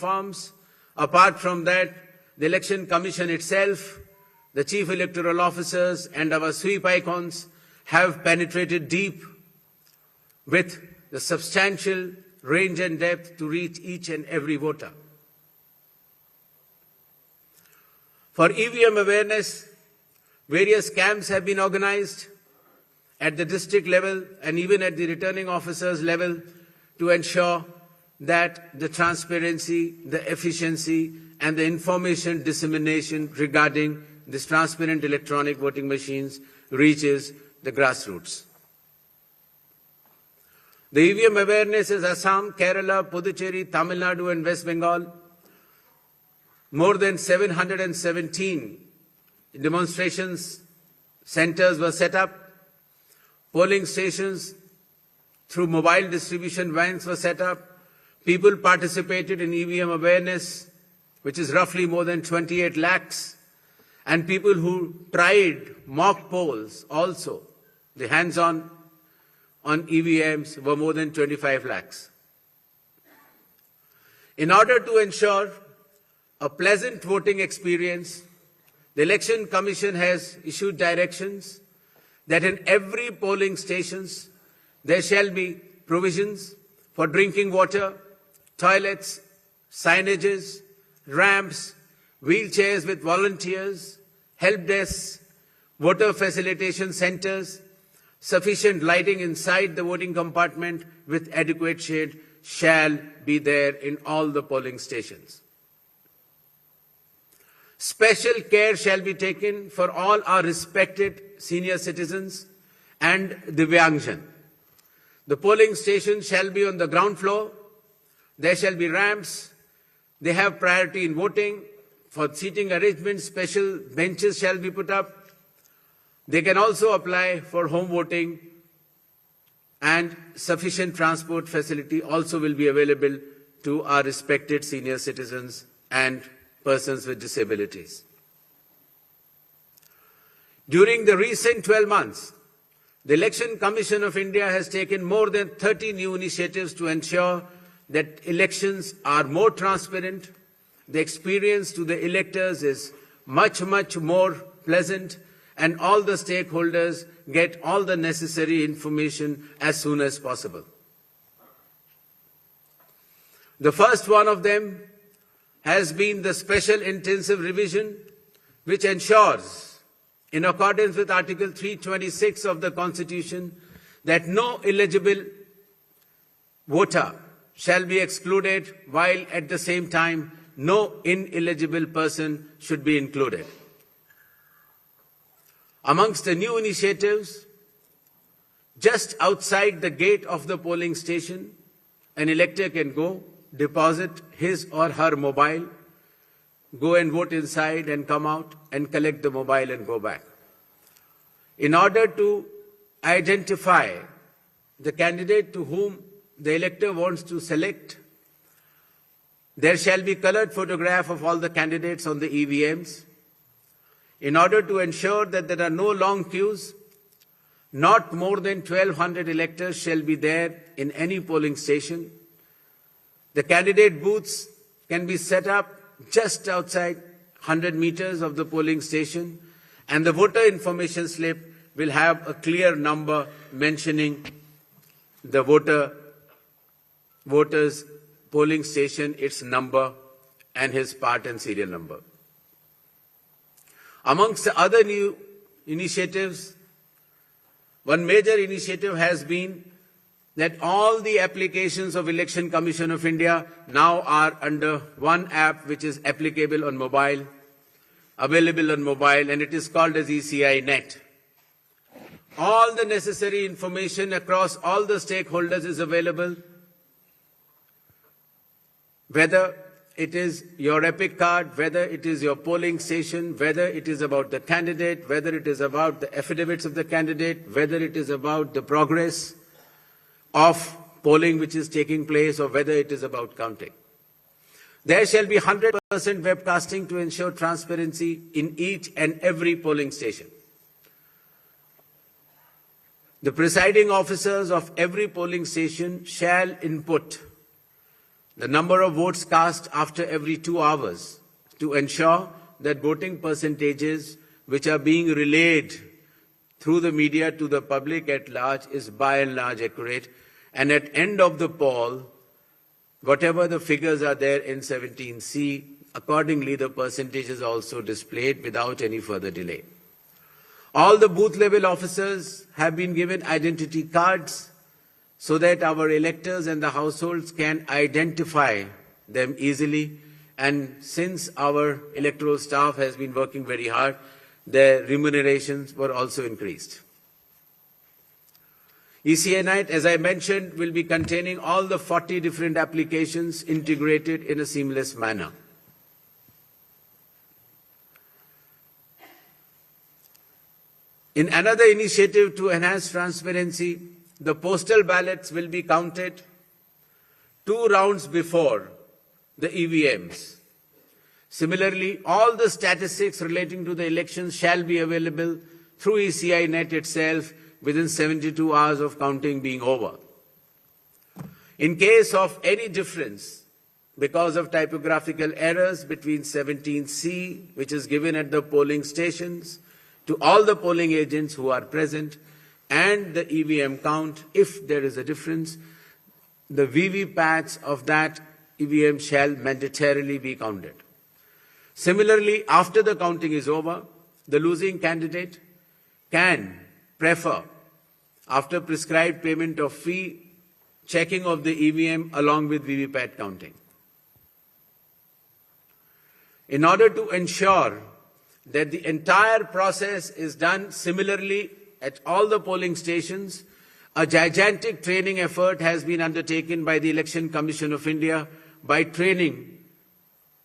platforms. Apart from that, the Election Commission itself, the Chief Electoral Officers and our sweep icons have penetrated deep with the substantial range and depth to reach each and every voter. For EVM awareness, various camps have been organized at the district level and even at the returning officers level to ensure that the transparency, the efficiency and the information dissemination regarding this transparent electronic voting machines reaches the grassroots. The EVM awareness is Assam, Kerala, Puducherry, Tamil Nadu and West Bengal. More than 717 demonstrations centers were set up. Polling stations through mobile distribution vans were set up. People participated in EVM awareness, which is roughly more than 28 lakhs. And people who tried mock polls also, the hands-on on EVMs were more than 25 lakhs. In order to ensure a pleasant voting experience, the Election Commission has issued directions that in every polling stations there shall be provisions for drinking water, toilets, signages, ramps, wheelchairs with volunteers, help desks, voter facilitation centers, sufficient lighting inside the voting compartment with adequate shade shall be there in all the polling stations. Special care shall be taken for all our respected senior citizens and Divyangjan. The polling station shall be on the ground floor. There shall be ramps. They have priority in voting. For seating arrangements, special benches shall be put up. They can also apply for home voting, and sufficient transport facility also will be available to our respected senior citizens and persons with disabilities. During the recent 12 months, the Election Commission of India has taken more than 30 new initiatives to ensure that elections are more transparent. The experience to the electors is much more pleasant, and all the stakeholders get all the necessary information as soon as possible. The first one of them has been the special intensive revision, which ensures, in accordance with Article 326 of the Constitution, that no eligible voter shall be excluded, while at the same time no ineligible person should be included. Amongst the new initiatives, just outside the gate of the polling station, an elector can go, deposit his or her mobile, go and vote inside and come out and collect the mobile and go back. In order to identify the candidate to whom the elector wants to select, there shall be colored photograph of all the candidates on the EVMs. In order to ensure that there are no long queues, not more than 1,200 electors shall be there in any polling station. The candidate booths can be set up just outside 100 meters of the polling station, and the voter information slip will have a clear number mentioning the voter's polling station, its number, and his part and serial number. Amongst the other new initiatives, one major initiative has been that all the applications of Election Commission of India now are under one app which is applicable on mobile, available on mobile, and it is called as ECI Net. All the necessary information across all the stakeholders is available, whether it is your EPIC card, whether it is your polling station, whether it is about the candidate, whether it is about the affidavits of the candidate, whether it is about the progress of polling which is taking place, or whether it is about counting. There shall be 100% webcasting to ensure transparency in each and every polling station. The presiding officers of every polling station shall input the number of votes cast after every 2 hours to ensure that voting percentages which are being relayed through the media to the public at large is by and large accurate. And at end of the poll, whatever the figures are there in 17C, accordingly the percentage is also displayed without any further delay. All the booth level officers have been given identity cards so that our electors and the households can identify them easily. And since our electoral staff has been working very hard, their remunerations were also increased. ECI Night, as I mentioned, will be containing all the 40 different applications integrated in a seamless manner. In another initiative to enhance transparency, the postal ballots will be counted 2 rounds before the EVMs. Similarly, all the statistics relating to the elections shall be available through ECI Net itself within 72 hours of counting being over. In case of any difference because of typographical errors between 17C, which is given at the polling stations, to all the polling agents who are present, and the EVM count, if there is a difference, the VVPATs of that EVM shall mandatorily be counted. Similarly, after the counting is over, the losing candidate can prefer, after prescribed payment of fee, checking of the EVM along with VVPAT counting. In order to ensure that the entire process is done similarly at all the polling stations, a gigantic training effort has been undertaken by the Election Commission of India by training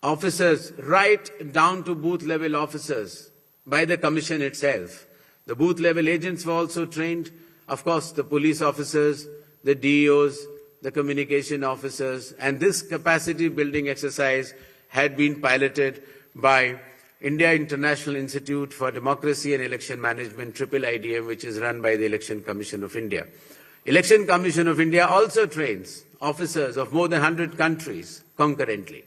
officers right down to booth level officers by the Commission itself. The booth level agents were also trained, of course the police officers, the DEOs, the communication officers, and this capacity building exercise had been piloted by India International Institute for Democracy and Election Management, IIIDM, which is run by the Election Commission of India. Election Commission of India also trains officers of more than 100 countries concurrently.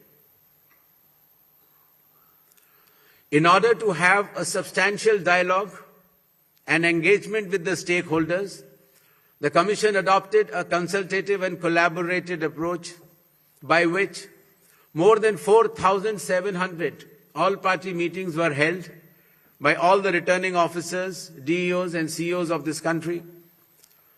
In order to have a substantial dialogue and engagement with the stakeholders, the Commission adopted a consultative and collaborative approach by which more than 4,700 all-party meetings were held by all the returning officers, DEOs and CEOs of this country.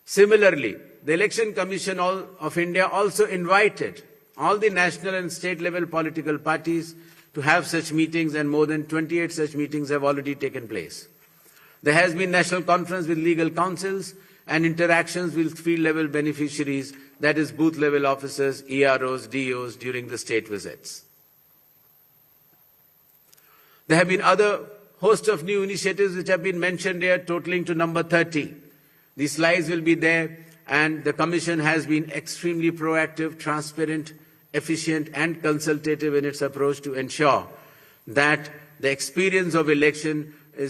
Similarly, the Election Commission of India also invited all the national and state level political parties to have such meetings, and more than 28 such meetings have already taken place. There has been national conference with legal councils and interactions with field level beneficiaries, that is booth level officers, EROs, DEOs during the state visits. There have been other host of new initiatives which have been mentioned here, totaling to number 30. These slides will be there, and the Commission has been extremely proactive, transparent, efficient and consultative in its approach to ensure that the experience of election